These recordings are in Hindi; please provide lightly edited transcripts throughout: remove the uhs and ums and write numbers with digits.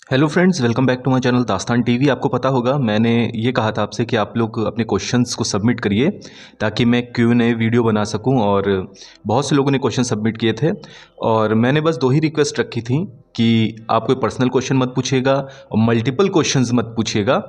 Hello friends, welcome back to my channel Dastaan TV. आपको पता होगा मैंने ये कहा था आपसे कि आप लोग अपने क्वेश्चंस को सबमिट करिए ताकि मैं Q&A वीडियो बना सकूं। और बहुत से लोगों ने क्वेश्चन सबमिट किए थे और मैंने बस दो ही रिक्वेस्ट रखी थी कि आप कोई पर्सनल क्वेश्चन मत पूछिएगा और मल्टीपल क्वेश्चंस मत पूछिएगा।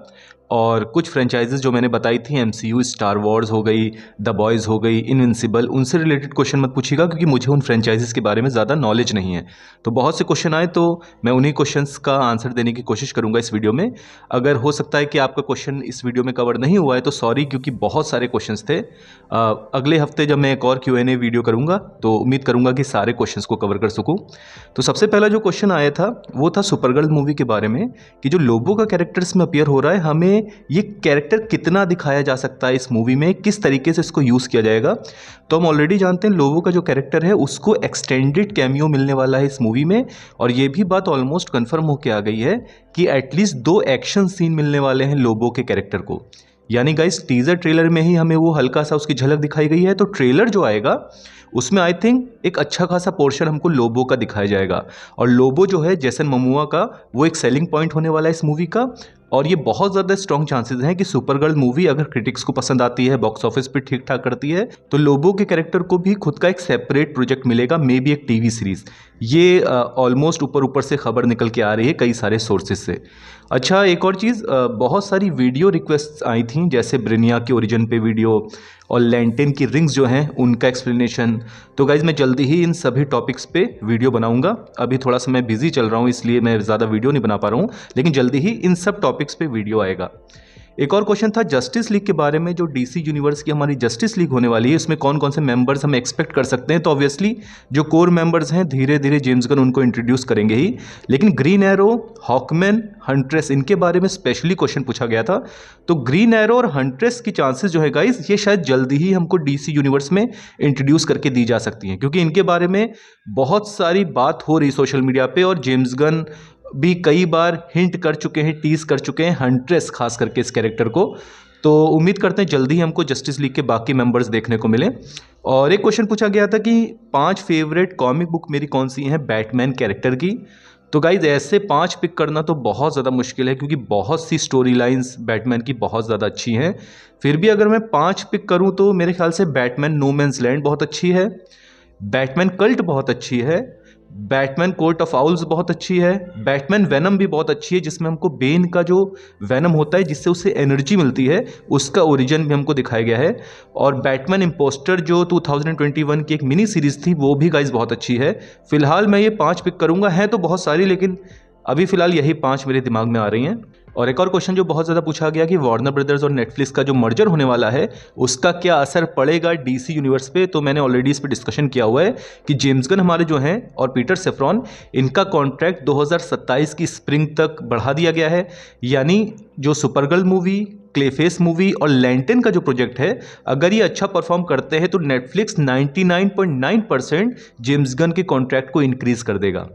और कुछ फ्रेंचाइजेस जो मैंने बताई थी, MCU, स्टार वॉर्स हो गई, द बॉयज़ हो गई, इनविंसिबल, उनसे रिलेटेड क्वेश्चन मत पूछिएगा क्योंकि मुझे उन फ्रेंचाइजेस के बारे में ज़्यादा नॉलेज नहीं है। तो बहुत से क्वेश्चन आए तो मैं उन्हीं क्वेश्चंस का आंसर देने की कोशिश करूंगा इस वीडियो में। अगर हो सकता है कि आपका क्वेश्चन इस वीडियो में कवर नहीं हुआ है तो सॉरी, क्योंकि बहुत सारे क्वेश्चंस थे। अगले हफ्ते जब मैं एक और Q&A वीडियो करूंगा तो उम्मीद करूंगा कि सारे क्वेश्चंस को कवर कर सकूं। तो सबसे पहला जो क्वेश्चन आया था वो था सुपरगर्ल मूवी के बारे में कि जो लोबो का कैरेक्टर इसमें अपीयर हो रहा है, हमें ये कैरेक्टर कितना दिखाया जा सकता है इस मूवी में, किस तरीके से इसको यूज़ किया जाएगा। तो हम ऑलरेडी जानते हैं लोबो का जो कैरेक्टर है उसको एक्सटेंडेड कैमियो मिलने वाला है इस मूवी में। और ये भी बात ऑलमोस्ट कंफर्म होके आ गई है कि एटलीस्ट 2 एक्शन सीन मिलने वाले हैं लोबो के कैरेक्टर को। यानी गाइस टीजर ट्रेलर में ही हमें वो हल्का सा उसकी झलक दिखाई गई है, तो ट्रेलर जो आएगा उसमें आई थिंक एक अच्छा खासा पोर्शन हमको लोबो का दिखाया जाएगा। और लोबो जो है जेसन मोमोआ का, वो एक सेलिंग पॉइंट होने वाला है इस मूवी का। और ये बहुत ज़्यादा स्ट्रॉन्ग चांसेस हैं कि सुपरगर्ल मूवी अगर क्रिटिक्स को पसंद आती है, बॉक्स ऑफिस पे ठीक ठाक करती है, तो लोबो के कैरेक्टर को भी खुद का एक सेपरेट प्रोजेक्ट मिलेगा, मे बी एक टीवी सीरीज। ये ऑलमोस्ट ऊपर ऊपर से खबर निकल के आ रही है कई सारे सोर्सेज से। अच्छा, एक और चीज़, बहुत सारी वीडियो रिक्वेस्ट आई थी, जैसे ब्रिनिया के ओरिजिन पे वीडियो और लैंटेन की रिंग्स जो हैं उनका एक्सप्लेनेशन। तो गाइज मैं जल्दी ही इन सभी टॉपिक्स पे वीडियो बनाऊंगा। अभी थोड़ा सा मैं बिजी चल रहा हूँ इसलिए मैं ज़्यादा वीडियो नहीं बना पा रहा हूँ, लेकिन जल्दी ही इन सब टॉपिक्स पे वीडियो आएगा। एक और क्वेश्चन था जस्टिस लीग के बारे में। जो DC यूनिवर्स की हमारी जस्टिस लीग होने वाली है, इसमें कौन कौन से मेंबर्स हम एक्सपेक्ट कर सकते हैं। तो ऑब्वियसली जो कोर मेंबर्स हैं धीरे धीरे जेम्स गन उनको इंट्रोड्यूस करेंगे ही, लेकिन ग्रीन एरो, हॉकमैन, हंट्रेस, इनके बारे में स्पेशली क्वेश्चन पूछा गया था। तो ग्रीन एरो और हंट्रेस की चांसेस जो है गाइस, ये शायद जल्दी ही हमको DC यूनिवर्स में इंट्रोड्यूस करके दी जा सकती हैं, क्योंकि इनके बारे में बहुत सारी बात हो रही सोशल मीडिया पे और जेम्स गन भी कई बार हिंट कर चुके हैं, टीज कर चुके हैं, हंट्रेस खास करके इस कैरेक्टर को। तो उम्मीद करते हैं जल्दी ही हमको जस्टिस लीग के बाकी मेंबर्स देखने को मिले। और एक क्वेश्चन पूछा गया था कि 5 फेवरेट कॉमिक बुक मेरी कौन सी हैं बैटमैन कैरेक्टर की। तो गाइज ऐसे 5 पिक करना तो बहुत ज़्यादा मुश्किल है, क्योंकि बहुत सी स्टोरी लाइन्स बैटमैन की बहुत ज़्यादा अच्छी हैं। फिर भी अगर मैं 5 पिक करूँ तो मेरे ख्याल से बैटमैन नो मैन्स लैंड बहुत अच्छी है, बैटमैन कल्ट बहुत अच्छी है, बैटमैन कोर्ट ऑफ आउल्स बहुत अच्छी है, बैटमैन वेनम भी बहुत अच्छी है, जिसमें हमको बेन का जो वेनम होता है जिससे उसे एनर्जी मिलती है उसका ओरिजिन भी हमको दिखाया गया है। और बैटमैन इम्पोस्टर जो 2021 की एक मिनी सीरीज थी वो भी गाइज बहुत अच्छी है। फिलहाल मैं ये 5 पिक करूंगा, है तो बहुत सारी लेकिन अभी फिलहाल यही 5 मेरे दिमाग में आ रही हैं। और एक और क्वेश्चन जो बहुत ज़्यादा पूछा गया कि वार्नर ब्रदर्स और नेटफ्लिक्स का जो मर्जर होने वाला है उसका क्या असर पड़ेगा DC यूनिवर्स पे। तो मैंने ऑलरेडी इस पे डिस्कशन किया हुआ है कि जेम्स गन हमारे जो हैं और पीटर सेफ्रॉन, इनका कॉन्ट्रैक्ट 2027 की स्प्रिंग तक बढ़ा दिया गया है। यानी जो सुपरगर्ल मूवी, क्लेफेस मूवी और लैंटेन का जो प्रोजेक्ट है, अगर ये अच्छा परफॉर्म करते हैं तो नेटफ्लिक्स 99.9% जेम्स गन के कॉन्ट्रैक्ट को इंक्रीज कर देगा।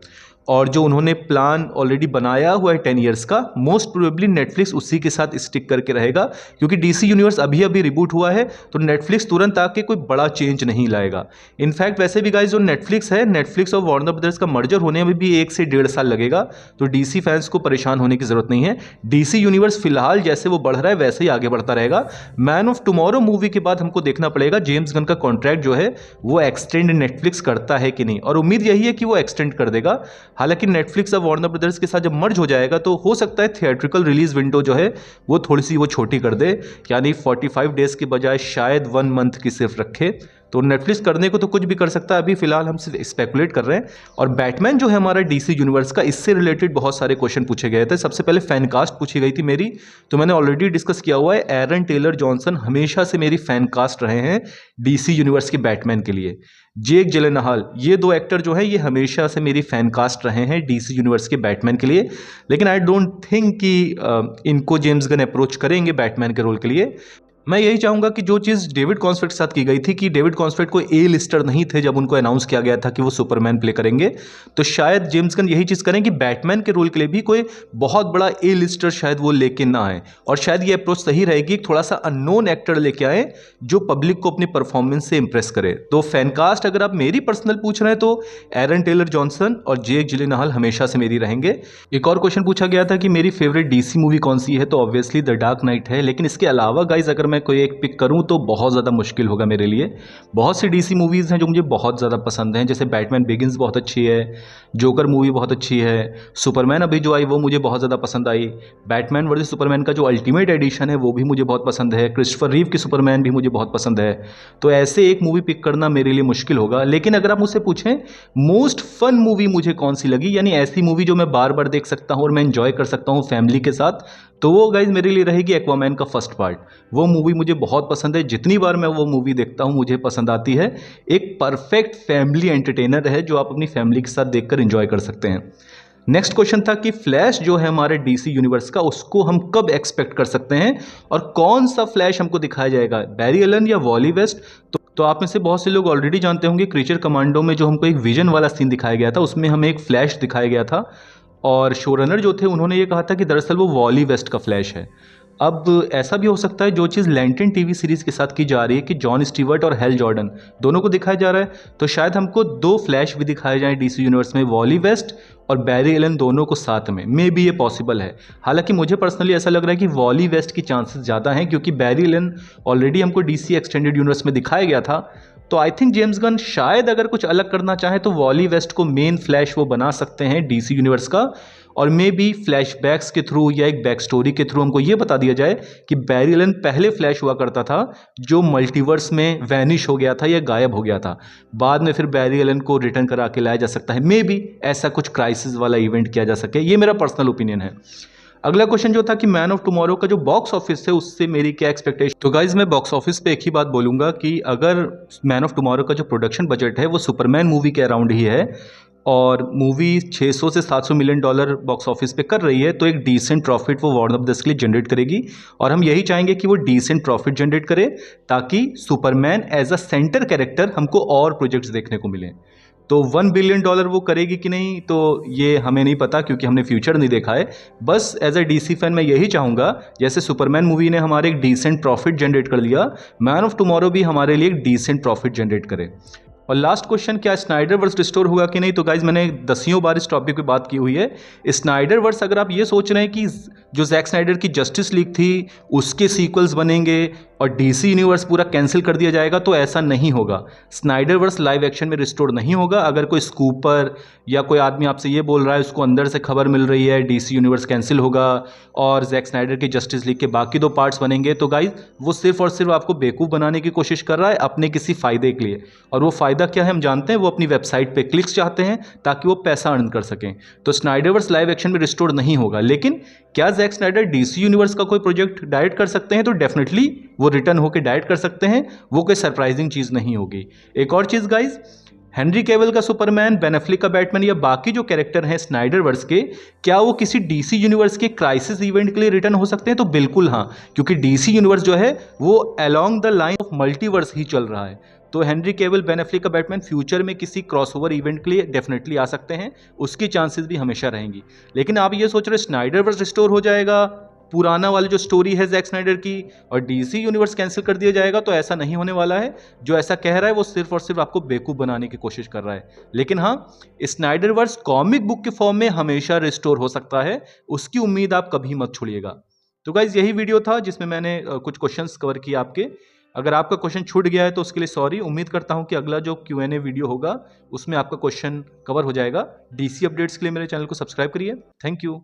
और जो उन्होंने प्लान ऑलरेडी बनाया हुआ है 10 ईयर्स का, मोस्ट प्रोबेबली नेटफ्लिक्स उसी के साथ स्टिक करके रहेगा, क्योंकि DC यूनिवर्स अभी अभी रिबूट हुआ है तो नेटफ्लिक्स तुरंत आके कोई बड़ा चेंज नहीं लाएगा। इनफैक्ट वैसे भी गाइस जो नेटफ्लिक्स है, नेटफ्लिक्स और वार्नर ब्रदर्स का मर्जर होने में भी 1 से 1.5 साल लगेगा, तो DC फैंस को परेशान होने की जरूरत नहीं है। DC यूनिवर्स फिलहाल जैसे वो बढ़ रहा है वैसे ही आगे बढ़ता रहेगा। मैन ऑफ टुमारो मूवी के बाद हमको देखना पड़ेगा जेम्स गन का कॉन्ट्रैक्ट जो है वो एक्सटेंड नेटफ्लिक्स करता है कि नहीं, और उम्मीद यही है कि वो एक्सटेंड कर देगा। हालांकि नेटफ्लिक्स और वार्नर ब्रदर्स के साथ जब मर्ज हो जाएगा तो हो सकता है थिएट्रिकल रिलीज विंडो जो है वो थोड़ी सी वो छोटी कर दे, यानी 45 डेज के बजाय शायद 1 मंथ की सिर्फ रखे। तो नेटफ्लिक्स करने को तो कुछ भी कर सकता है, अभी फिलहाल हम सिर्फ स्पेकुलेट कर रहे हैं। और बैटमैन जो है हमारा DC यूनिवर्स का, इससे रिलेटेड बहुत सारे क्वेश्चन पूछे गए थे। सबसे पहले फैन कास्ट पूछी गई थी मेरी, तो मैंने ऑलरेडी डिस्कस किया हुआ है, एरन टेलर जॉनसन हमेशा से मेरी फैन कास्ट रहे हैं DC यूनिवर्स के बैटमैन के लिए। जेक जिलेनहॉल, ये 2 एक्टर जो है ये हमेशा से मेरी फैन कास्ट रहे हैं DC यूनिवर्स के बैटमैन के लिए, लेकिन आई डोंट थिंक कि इनको जेम्स गन अप्रोच करेंगे बैटमैन के रोल के लिए। मैं यही चाहूंगा कि जो चीज़ डेविड कॉन्सवेट के साथ की गई थी कि डेविड कॉन्सवेट को ए लिस्टर नहीं थे जब उनको अनाउंस किया गया था कि वो सुपरमैन प्ले करेंगे, तो शायद जेम्स गन यही चीज़ करें कि बैटमैन के रोल के लिए भी कोई बहुत बड़ा ए लिस्टर शायद वो लेके ना आए, और शायद ये अप्रोच सही रहेगी, एक थोड़ा सा अननोन एक्टर लेके आए जो पब्लिक को अपनी परफॉर्मेंस से इंप्रेस करे। तो फैनकास्ट अगर आप मेरी पर्सनल पूछ रहे हैं तो एरन टेलर जॉनसन और जेक जिलेनहॉल हमेशा से मेरी रहेंगे। एक और क्वेश्चन पूछा गया था कि मेरी फेवरेट डीसी मूवी कौन सी है, तो ऑब्वियसली द डार्क नाइट है, लेकिन इसके अलावा गाइज अगर मैं कोई एक पिक करूं तो बहुत ज़्यादा मुश्किल होगा मेरे लिए। बहुत सी डीसी मूवीज़ हैं जो मुझे बहुत ज़्यादा पसंद हैं, जैसे बैटमैन बिगिंस बहुत अच्छी है, जोकर मूवी बहुत अच्छी है, सुपरमैन अभी जो आई वो मुझे बहुत ज़्यादा पसंद आई, बैटमैन वर्सेस सुपरमैन का जो अल्टीमेट एडिशन है वो भी मुझे बहुत पसंद है, क्रिस्टोफर रीव की सुपरमैन भी मुझे बहुत पसंद है। तो ऐसे एक मूवी पिक करना मेरे लिए मुश्किल होगा, लेकिन अगर आप मुझसे पूछें मोस्ट फन मूवी मुझे कौन सी लगी, यानी ऐसी मूवी जो मैं बार बार देख सकता हूँ और मैं एंजॉय कर सकता हूँ फैमिली के साथ, तो वो गाइज मेरे लिए रहेगी एक्वामैन का फर्स्ट पार्ट। वो मूवी मुझे बहुत पसंद है, जितनी बार मैं वो मूवी देखता हूँ मुझे पसंद आती है। एक परफेक्ट फैमिली एंटरटेनर है जो आप अपनी फैमिली के साथ देखकर एंजॉय कर सकते हैं। नेक्स्ट क्वेश्चन था कि फ्लैश जो है हमारे डीसी यूनिवर्स का, उसको हम कब एक्सपेक्ट कर सकते हैं और कौन सा फ्लैश हमको दिखाया जाएगा, बैरी एलन या वॉली वेस्ट। तो आप में से बहुत से लोग ऑलरेडी जानते होंगे क्रीचर कमांडो में जो हमको एक विजन वाला सीन दिखाया गया था, उसमें हमें एक फ्लैश दिखाया गया था, और शोरनर जो थे उन्होंने ये कहा था कि दरअसल वो वॉली वेस्ट का फ्लैश है। अब ऐसा भी हो सकता है जो चीज़ लैंटन टीवी सीरीज़ के साथ की जा रही है कि जॉन स्टीवर्ट और हेल जॉर्डन दोनों को दिखाया जा रहा है, तो शायद हमको दो फ्लैश भी दिखाए जाएं डीसी यूनिवर्स में, वॉली वेस्ट और बैरी एलन दोनों को साथ में। मे बी ये पॉसिबल है। हालांकि मुझे पर्सनली ऐसा लग रहा है कि वॉली वेस्ट की चांसेस ज़्यादा हैं, क्योंकि बैरी एलन ऑलरेडी हमको डीसी एक्सटेंडेड यूनिवर्स में दिखाया गया था। तो आई थिंक जेम्स गन शायद अगर कुछ अलग करना चाहे तो वॉली वेस्ट को मेन फ्लैश वो बना सकते हैं डीसी यूनिवर्स का, और मे बी फ्लैशबैक्स के थ्रू या एक बैक स्टोरी के थ्रू हमको ये बता दिया जाए कि बैरी एलन पहले फ्लैश हुआ करता था जो मल्टीवर्स में वैनिश हो गया था या गायब हो गया था, बाद में फिर बैरी एलन को रिटर्न करा के लाया जा सकता है। मे बी ऐसा कुछ क्राइसिस वाला इवेंट किया जा सके, ये मेरा पर्सनल ओपिनियन है। अगला क्वेश्चन जो था कि मैन ऑफ टुमारो का जो बॉक्स ऑफिस है उससे मेरी क्या एक्सपेक्टेशन। तो गाइज मैं बॉक्स ऑफिस पे एक ही बात बोलूंगा कि अगर मैन ऑफ टुमारो का जो प्रोडक्शन बजट है वो सुपरमैन मूवी के अराउंड ही है और मूवी 600 से 700 मिलियन डॉलर बॉक्स ऑफिस पे कर रही है, तो एक डिसेंट प्रॉफिट वो वार्नर ब्रदर्स के लिए जनरेट करेगी, और हम यही चाहेंगे कि वो डिसेंट प्रॉफिट जनरेट करे ताकि Superman as a center character हमको और प्रोजेक्ट्स देखने को मिलें। तो $1 बिलियन वो करेगी कि नहीं तो ये हमें नहीं पता, क्योंकि हमने फ्यूचर नहीं देखा है। बस एज अ डीसी फैन मैं यही चाहूँगा, जैसे सुपरमैन मूवी ने हमारे एक डिसेंट प्रॉफिट जनरेट कर लिया, मैन ऑफ टुमारो भी हमारे लिए एक डिसेंट प्रॉफिट जनरेट करे। और लास्ट क्वेश्चन, क्या स्नाइडर वर्स रिस्टोर होगा कि नहीं। तो गाइज मैंने दसियों बार इस टॉपिक पे बात की हुई है। स्नाइडर वर्स, अगर आप ये सोच रहे हैं कि जो जैक स्नाइडर की जस्टिस लीग थी उसके सीक्वल्स बनेंगे और डीसी यूनिवर्स पूरा कैंसिल कर दिया जाएगा, तो ऐसा नहीं होगा। स्नाइडर वर्स लाइव एक्शन में रिस्टोर नहीं होगा। अगर कोई स्कूपर या कोई आदमी आपसे ये बोल रहा है उसको अंदर से खबर मिल रही है डीसी यूनिवर्स कैंसिल होगा और जैक स्नाइडर की जस्टिस लीग के बाकी 2 पार्ट्स बनेंगे, तो गाइज वो सिर्फ और सिर्फ आपको बेवकूफ़ बनाने की कोशिश कर रहा है अपने किसी फ़ायदे के लिए। और वो फ़ायदा क्या है हम जानते हैं, वो अपनी वेबसाइट पे क्लिक्स चाहते हैं ताकि वो पैसा अर्न कर सकें। तो स्नाइडर वर्स लाइव एक्शन में रिस्टोर नहीं होगा। लेकिन क्या जैक स्नाइडर डीसी यूनिवर्स का कोई प्रोजेक्ट डायरेक्ट कर सकते हैं, तो डेफिनेटली वो रिटर्न होकर डायरेक्ट कर सकते हैं। वो कोई सरप्राइजिंग चीज़ नहीं होगी। एक और चीज़ गाइज, हेनरी कैविल का सुपरमैन, बेन एफ्लेक का बैटमैन या बाकी जो कैरेक्टर हैं स्नाइडर वर्स के, क्या वो किसी डीसी यूनिवर्स के क्राइसिस इवेंट के लिए रिटर्न हो सकते हैं। तो बिल्कुल हाँ, क्योंकि डीसी यूनिवर्स जो है वो along the line of multiverse ही चल रहा है। तो हेनरी कैविल, बेन एफ्लेक का बैटमैन फ्यूचर में किसी क्रॉसओवर इवेंट के लिए डेफिनेटली आ सकते हैं, उसकी चांसेस भी हमेशा रहेंगी। लेकिन आप ये सोच रहे स्नाइडर वर्स रिस्टोर हो जाएगा, पुराना वाली जो स्टोरी है जैक स्नाइडर की, और डीसी यूनिवर्स कैंसिल कर दिया जाएगा, तो ऐसा नहीं होने वाला है। जो ऐसा कह रहा है वो सिर्फ और सिर्फ आपको बेवकूफ़ बनाने की कोशिश कर रहा है। लेकिन हाँ, स्नाइडर वर्स कॉमिक बुक के फॉर्म में हमेशा रिस्टोर हो सकता है, उसकी उम्मीद आप कभी मत छोड़िएगा। तो गाइज यही वीडियो था जिसमें मैंने कुछ क्वेश्चंस कवर किए आपके। अगर आपका क्वेश्चन छूट गया है तो उसके लिए सॉरी। उम्मीद करता हूं कि अगला जो Q&A वीडियो होगा उसमें आपका क्वेश्चन कवर हो जाएगा। डीसी अपडेट्स के लिए मेरे चैनल को सब्सक्राइब करिए। Thank you.